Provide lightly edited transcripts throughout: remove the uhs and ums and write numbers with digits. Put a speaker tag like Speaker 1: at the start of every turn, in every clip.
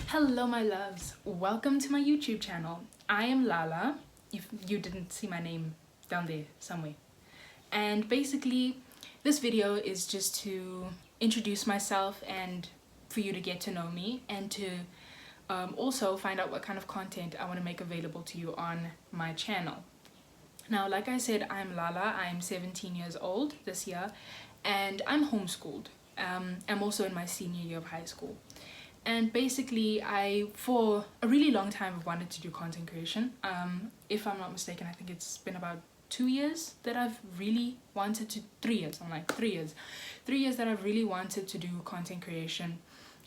Speaker 1: Hello my loves, welcome to my YouTube channel. I am Lala, if you didn't see my name down there somewhere. And basically this video is just to introduce myself and for you to get to know me and to also find out what kind of content I want to make available to you on my channel. Now, like I said, I'm Lala, I'm 17 years old this year and I'm homeschooled. I'm also in my senior year of high school. And basically, I, for a really long time, have wanted to do content creation. If I'm not mistaken, I think it's been about 2 years that I've really wanted to, 3 years, I'm like 3 years. 3 years that I've really wanted to do content creation.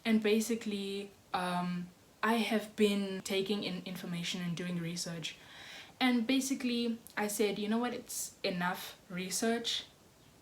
Speaker 1: And basically, I have been taking in information and doing research. And basically, I said, you know what, it's enough research.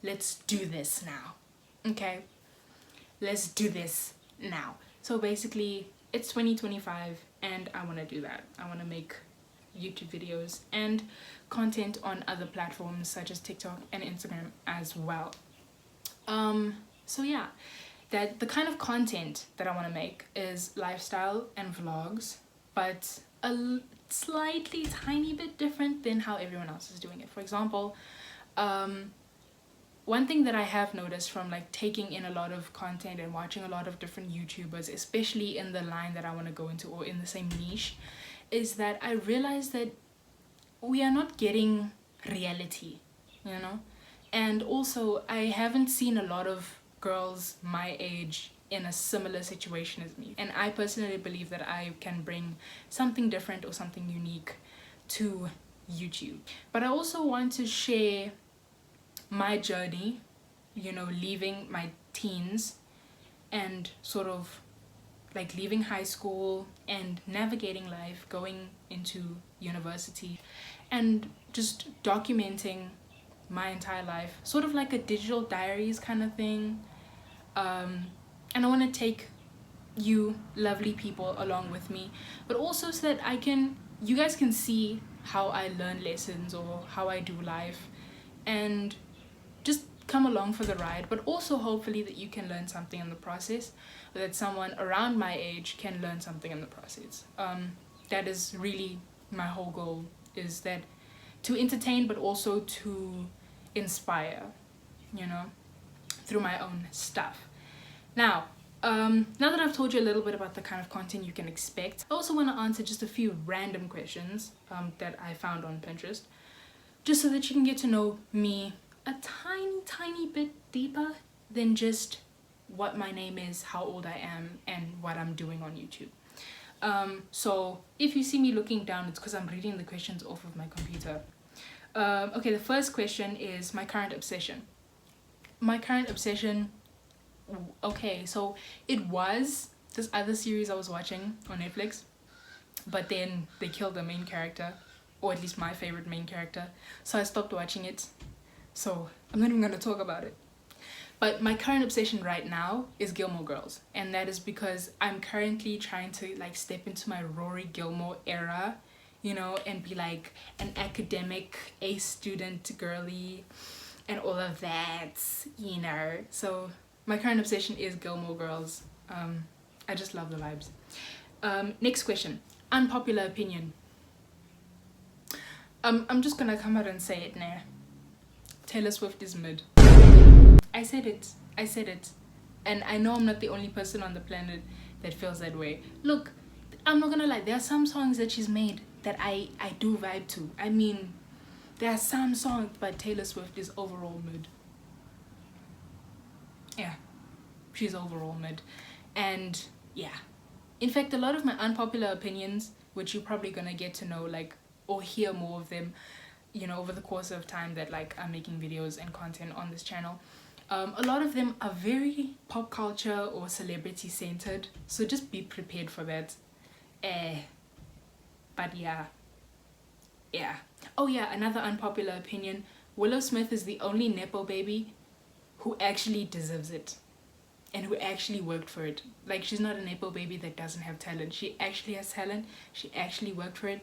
Speaker 1: Let's do this now. Okay? Let's do this now. So basically, it's 2025 and I want to do that. I want to make YouTube videos and content on other platforms such as TikTok and Instagram as well. So yeah, that the kind of content that I want to make is lifestyle and vlogs, but a slightly tiny bit different than how everyone else is doing it. For example, one thing that I have noticed from like taking in a lot of content and watching a lot of different YouTubers, especially in the line that I want to go into or in the same niche, is that I realize that we are not getting reality, you know? And also, I haven't seen a lot of girls my age in a similar situation as me. And I personally believe that I can bring something different or something unique to YouTube. But I also want to share my journey, you know, leaving my teens and sort of like leaving high school and navigating life, going into university and just documenting my entire life, sort of like a digital diaries kind of thing. And I want to take you lovely people along with me, but also so that you guys can see how I learn lessons or how I do life, and just come along for the ride, but also hopefully that you can learn something in the process, or that someone around my age can learn something in the process. That is really my whole goal, is that to entertain but also to inspire, you know, through my own stuff. Now that I've told you a little bit about the kind of content you can expect, I also want to answer just a few random questions that I found on Pinterest, just so that you can get to know me a tiny bit deeper than just what my name is, how old I am, and what I'm doing on YouTube. So if you see me looking down, it's because I'm reading the questions off of my computer. Okay, the first question is my current obsession. My current obsession, okay, so it was this other series I was watching on Netflix, but then they killed the main character, or at least my favorite main character, so I stopped watching it. So I'm not even going to talk about it. But my current obsession right now is Gilmore Girls. And that is because I'm currently trying to like step into my Rory Gilmore era, you know, and be like an academic A student girly and all of that, you know. So my current obsession is Gilmore Girls. I just love the vibes. Next question. Unpopular opinion. I'm just gonna come out and say it now. Taylor Swift is mid. I said it. And I know I'm not the only person on the planet that feels that way. Look, I'm not gonna lie, there are some songs that she's made that I do vibe to. I mean, there are some songs, but Taylor Swift is overall mid. Yeah, she's overall mid. And yeah. In fact, a lot of my unpopular opinions, which you're probably gonna get to know, like, or hear more of them, you know, over the course of time that like I'm making videos and content on this channel, a lot of them are very pop culture or celebrity centered, so just be prepared for that. But yeah. Oh yeah, another unpopular opinion, Willow Smith is the only nepo baby who actually deserves it and who actually worked for it. Like, she's not a nepo baby that doesn't have talent. She actually has talent, she actually worked for it,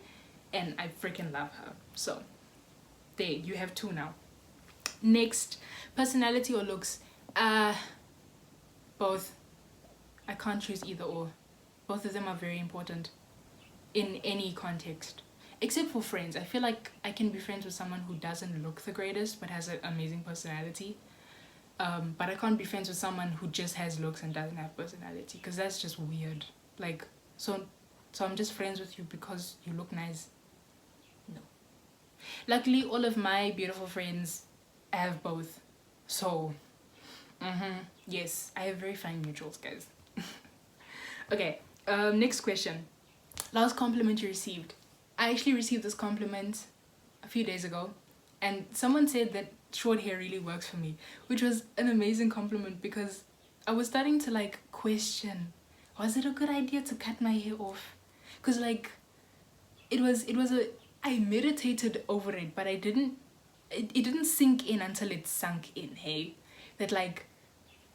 Speaker 1: and I freaking love her. So there, you have 2 now. Next, personality or looks. Both. I can't choose either or. Both of them are very important in any context. Except for friends. I feel like I can be friends with someone who doesn't look the greatest but has an amazing personality. But I can't be friends with someone who just has looks and doesn't have personality, because that's just weird. Like, so I'm just friends with you because you look nice? No. Luckily, all of my beautiful friends have both. So, yes, I have very fine mutuals, guys. Okay, next question. Last compliment you received. I actually received this compliment a few days ago, and someone said that short hair really works for me, which was an amazing compliment, because I was starting to like question, was it a good idea to cut my hair off? Because like I meditated over it, but it didn't sink in until it sunk in, hey, that like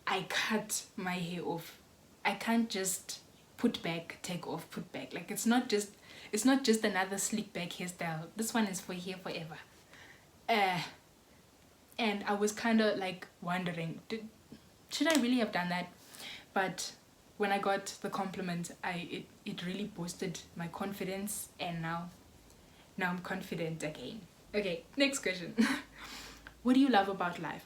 Speaker 1: I cut my hair off. I can't just put back, take off, put back. Like it's not just another slick back hairstyle. This one is for hair forever. And I was kind of like wondering, should I really have done that? But when I got the compliment, it really boosted my confidence, and now I'm confident again. Okay, next question. What do you love about life?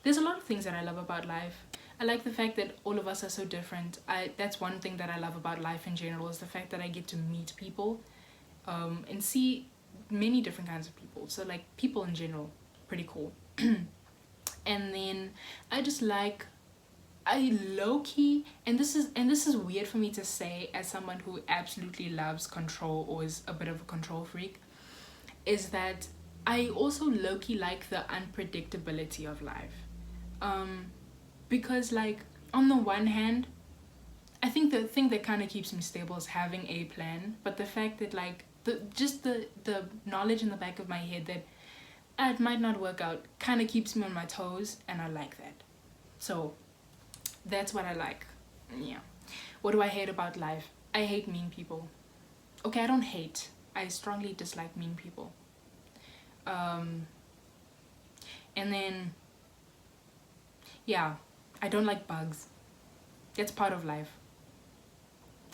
Speaker 1: There's a lot of things that I love about life. I like the fact that all of us are so different. That's one thing that I love about life in general, is the fact that I get to meet people and see many different kinds of people. So like people in general, pretty cool. And then I low-key, and this is weird for me to say as someone who absolutely loves control or is a bit of a control freak, is that I also low-key like the unpredictability of life. Because like on the one hand, I think the thing that kind of keeps me stable is having a plan, but the fact that like the knowledge in the back of my head that it might not work out kind of keeps me on my toes, and I like that. So that's what I like. Yeah. What do I hate about life? I hate mean people. Okay, I don't hate. I strongly dislike mean people. And then, yeah, I don't like bugs. That's part of life.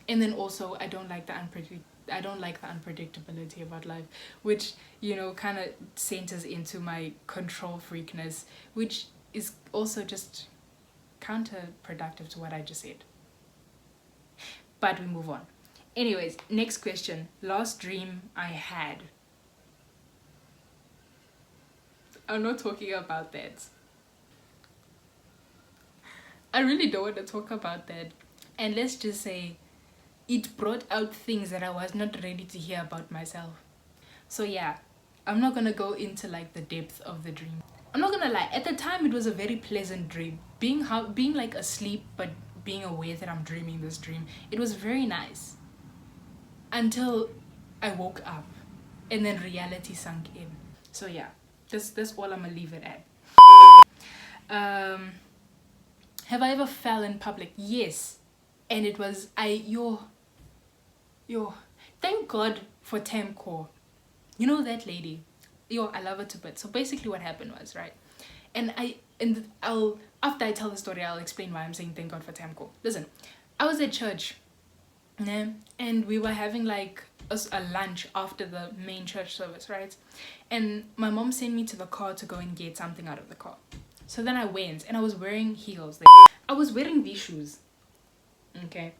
Speaker 1: And then also, I don't like the unpredictability about life, which, you know, kind of centers into my control freakness, which is also just counterproductive to what I just said. But we move on. Anyways, next question. Last dream I had. I'm not talking about that. I really don't want to talk about that. And let's just say it brought out things that I was not ready to hear about myself. So yeah, I'm not gonna go into like the depth of the dream. I'm not gonna lie, at the time it was a very pleasant dream. Being like asleep but being aware that I'm dreaming this dream, it was very nice. Until I woke up and then reality sunk in. So yeah, that's all I'm gonna leave it at. Have I ever fell in public? Yes. And it was thank God for Temco. You know that lady? I love her to bits. So basically what happened was, right? After I tell the story, I'll explain why I'm saying thank God for Temco. Listen, I was at church, and we were having like a lunch after the main church service, right? And my mom sent me to the car to go and get something out of the car. So then I went, and I was wearing heels. I was wearing these shoes, okay?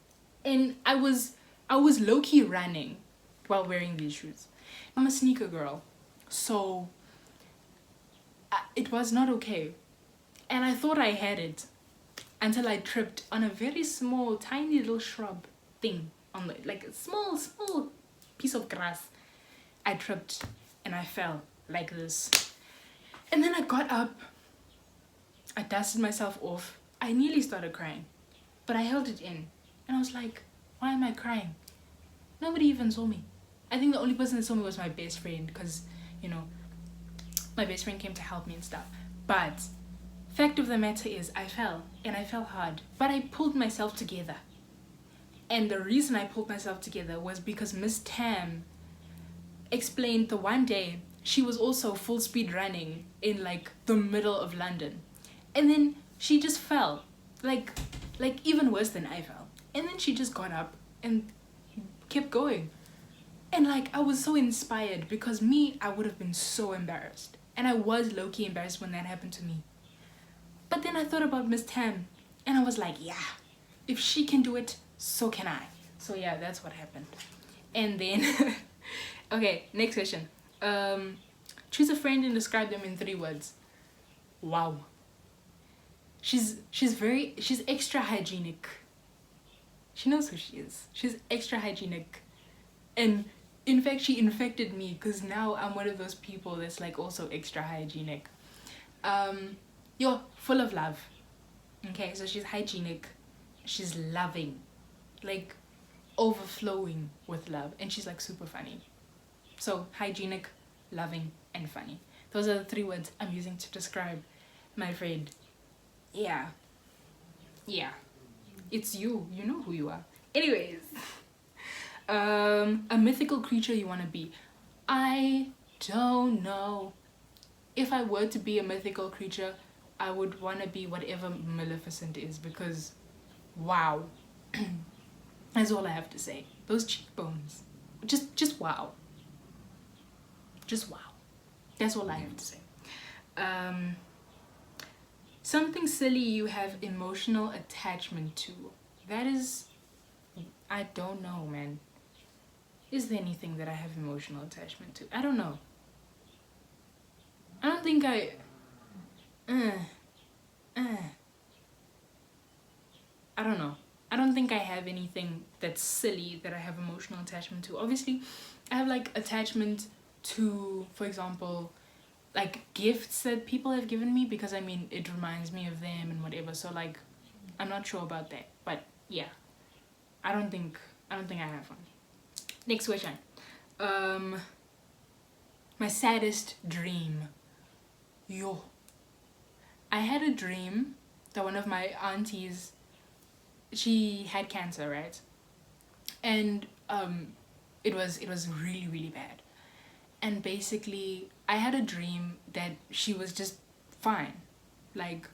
Speaker 1: And I was low-key running while wearing these shoes. I'm a sneaker girl, so it was not okay. And I thought I had it until I tripped on a very small, tiny little shrub thing, on like a small piece of grass. I tripped and I fell like this. And then I got up. I dusted myself off. I nearly started crying, but I held it in. And I was like, why am I crying? Nobody even saw me. I think the only person that saw me was my best friend, because, you know, my best friend came to help me and stuff. But fact of the matter is, I fell, and I fell hard, but I pulled myself together. And the reason I pulled myself together was because Miss Tam explained the one day she was also full speed running in like the middle of London, and then she just fell. Like, like even worse than I fell. And then she just got up and kept going. And like I was so inspired, because me, I would have been so embarrassed. And I was low-key embarrassed when that happened to me. But then I thought about Miss Tam, and I was like, yeah, if she can do it, so can I. So yeah, that's what happened. And then okay, next question. Choose a friend and describe them in 3 words. Wow. She's extra hygienic. She knows who she is. She's extra hygienic. And in fact, she infected me, because now I'm one of those people that's like also extra hygienic. You're full of love. Okay, so she's hygienic. She's loving. Like overflowing with love. And she's like super funny. So hygienic, loving, and funny. Those are the 3 words I'm using to describe my friend. Yeah. It's you. You know who you are. Anyways. A mythical creature you want to be. I don't know. If I were to be a mythical creature, I would want to be whatever Maleficent is, because wow. That's all I have to say. Those cheekbones. Just wow. Just wow. That's all I have to say. Something silly you have emotional attachment to. That is, I don't know, man. Is there anything that I have emotional attachment to? I don't know. I don't think I don't know. I don't think I have anything that's silly that I have emotional attachment to. Obviously, I have like attachment to, for example, like gifts that people have given me, because I mean it reminds me of them and whatever. So like I'm not sure about that, but yeah, I don't think I have one. Next question. My saddest dream. Yo, I had a dream that one of my aunties, she had cancer, right? And it was really, really bad. And basically I had a dream that she was just fine. Like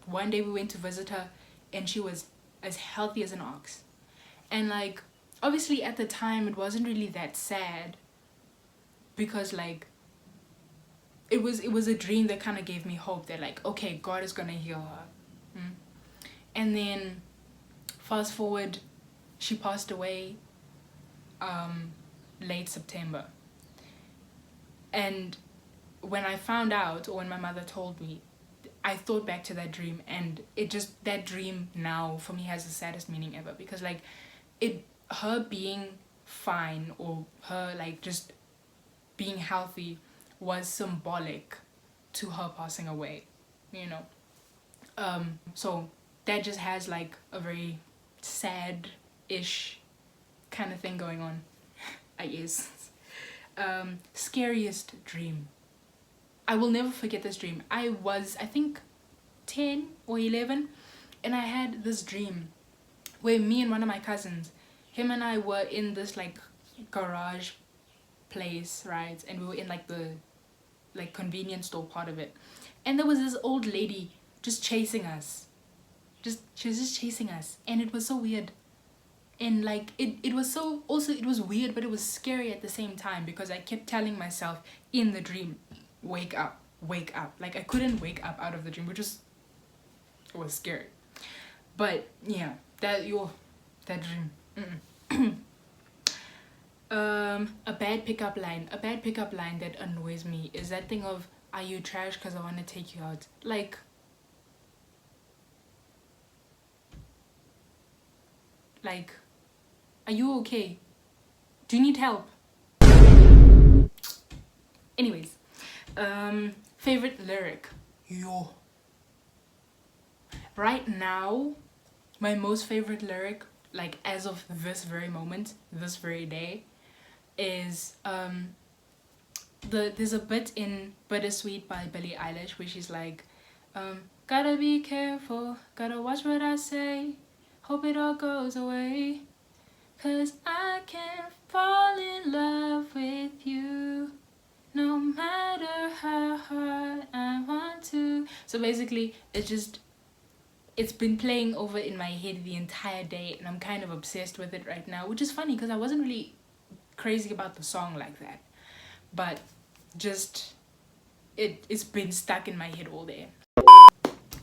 Speaker 1: one day we went to visit her and she was as healthy as an ox. And like obviously at the time it wasn't really that sad, because like it was a dream that kind of gave me hope that like, okay, God is gonna heal her. And then fast forward, she passed away late September. And when I found out, or when my mother told me, I thought back to that dream, and it just, that dream now for me has the saddest meaning ever, because like her being fine, or her like just being healthy, was symbolic to her passing away, you know. So that just has like a very sad-ish kind of thing going on, I guess. Scariest dream. I will never forget this dream. I was, I think, 10 or 11, and I had this dream where me and one of my cousins, him and I were in this like garage place, right? And we were in like the like convenience store part of it, and there was this old lady just chasing us. She was just chasing us, and it was so weird. And like it was so, also it was weird, but it was scary at the same time, because I kept telling myself in the dream, wake up, wake up. Like I couldn't wake up out of the dream, which was, it was scary. But yeah, that dream. A bad pickup line. A bad pickup line that annoys me is that thing of, are you trash because I want to take you out? Like are you okay? Do you need help? Anyways, favorite lyric. Yo. Right now, my most favorite lyric, like as of this very moment, this very day, is there's a bit in Bittersweet by Billie Eilish where she's like, gotta be careful, gotta watch what I say, hope it all goes away, 'cause I can't fall in love with you no matter how hard I want to. So basically it's just, it's been playing over in my head the entire day, and I'm kind of obsessed with it right now, which is funny because I wasn't really crazy about the song like that, but just it's been stuck in my head all day.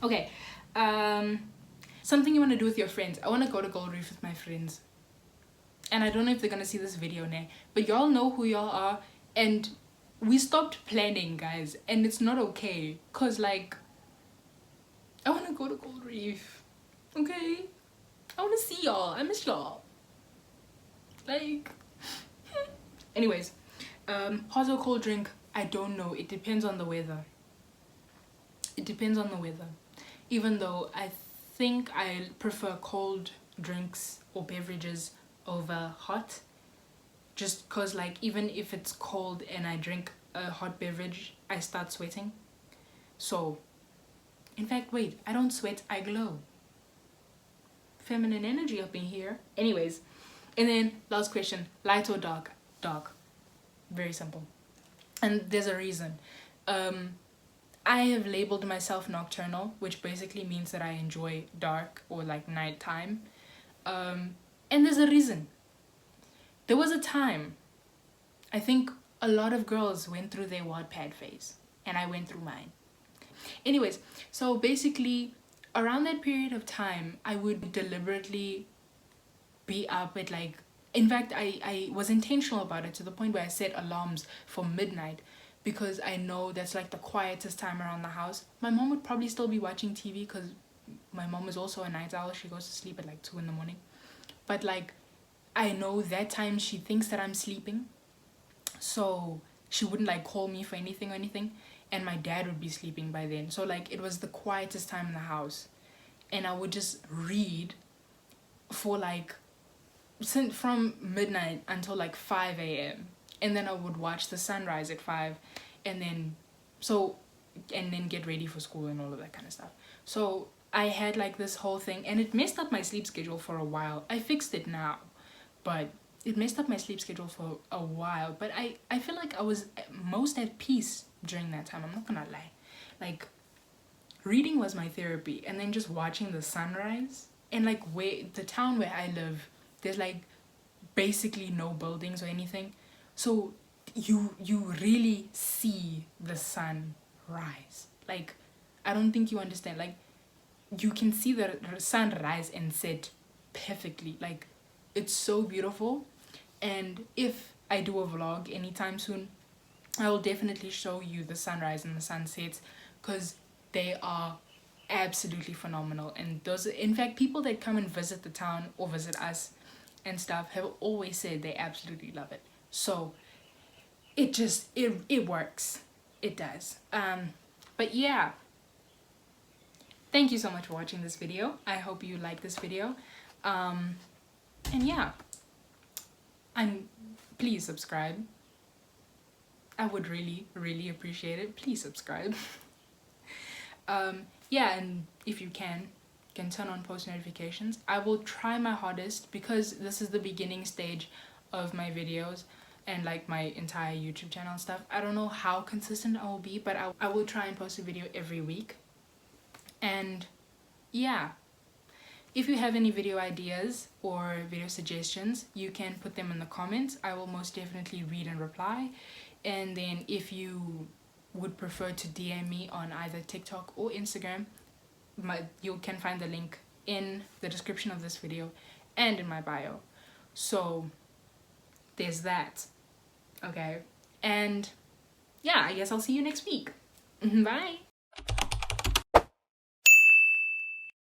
Speaker 1: Okay, something you want to do with your friends. I want to go to Gold Reef with my friends, and I don't know if they're gonna see this video now, but y'all know who y'all are, and we stopped planning, guys, and it's not okay, cause like I want to go to Gold Reef, okay? I want to see y'all. I miss y'all. Like, anyways, hot or cold drink, I don't know. It depends on the weather. It depends on the weather. Even though I think I prefer cold drinks or beverages over hot, just cause like even if it's cold and I drink a hot beverage, I start sweating. So, in fact, wait, I don't sweat, I glow. Feminine energy up in here. Anyways, and then last question, light or dark? Dark. Very simple. And there's a reason. I have labeled myself nocturnal, which basically means that I enjoy dark or like nighttime. And there's a reason. There was a time, I think a lot of girls went through their Wattpad phase, and I went through mine. Anyways, so basically around that period of time, I would deliberately be up at like, in fact, I was intentional about it to the point where I set alarms for midnight, because I know that's like the quietest time around the house. My mom would probably still be watching TV because my mom is also a night owl. She goes to sleep at like 2 in the morning. But like, I know that time she thinks that I'm sleeping, so she wouldn't like call me for anything or anything, and my dad would be sleeping by then. So like, it was the quietest time in the house, and I would just read for like from midnight until like 5 a.m. and then I would watch the sunrise at 5, and then get ready for school and all of that kind of stuff. So I had like this whole thing, and it messed up my sleep schedule for a while. I fixed it now, but it messed up my sleep schedule for a while. But I feel like I was most at peace during that time. I'm not gonna lie. Like, reading was my therapy, and then just watching the sunrise. And like, where the town where I live, there's like basically no buildings or anything, so you really see the sun rise. Like, I don't think you understand. Like, you can see the sun rise and set perfectly. Like, it's so beautiful. And if I do a vlog anytime soon, I will definitely show you the sunrise and the sunsets, because they are absolutely phenomenal. And those, in fact, people that come and visit the town or visit us and stuff have always said they absolutely love it. So it works. It does. But yeah, thank you so much for watching this video. I hope you like this video. And yeah, please subscribe. I would really appreciate it. Please subscribe. Yeah, and if you can turn on post notifications. I will try my hardest, because this is the beginning stage of my videos and like my entire YouTube channel and stuff. I don't know how consistent I will be, but I will try and post a video every week. And yeah, if you have any video ideas or video suggestions, you can put them in the comments. I will most definitely read and reply. And then if you would prefer to DM me on either TikTok or Instagram, you can find the link in the description of this video and in my bio. So there's that. Okay, and yeah, I guess I'll see you next week. Bye.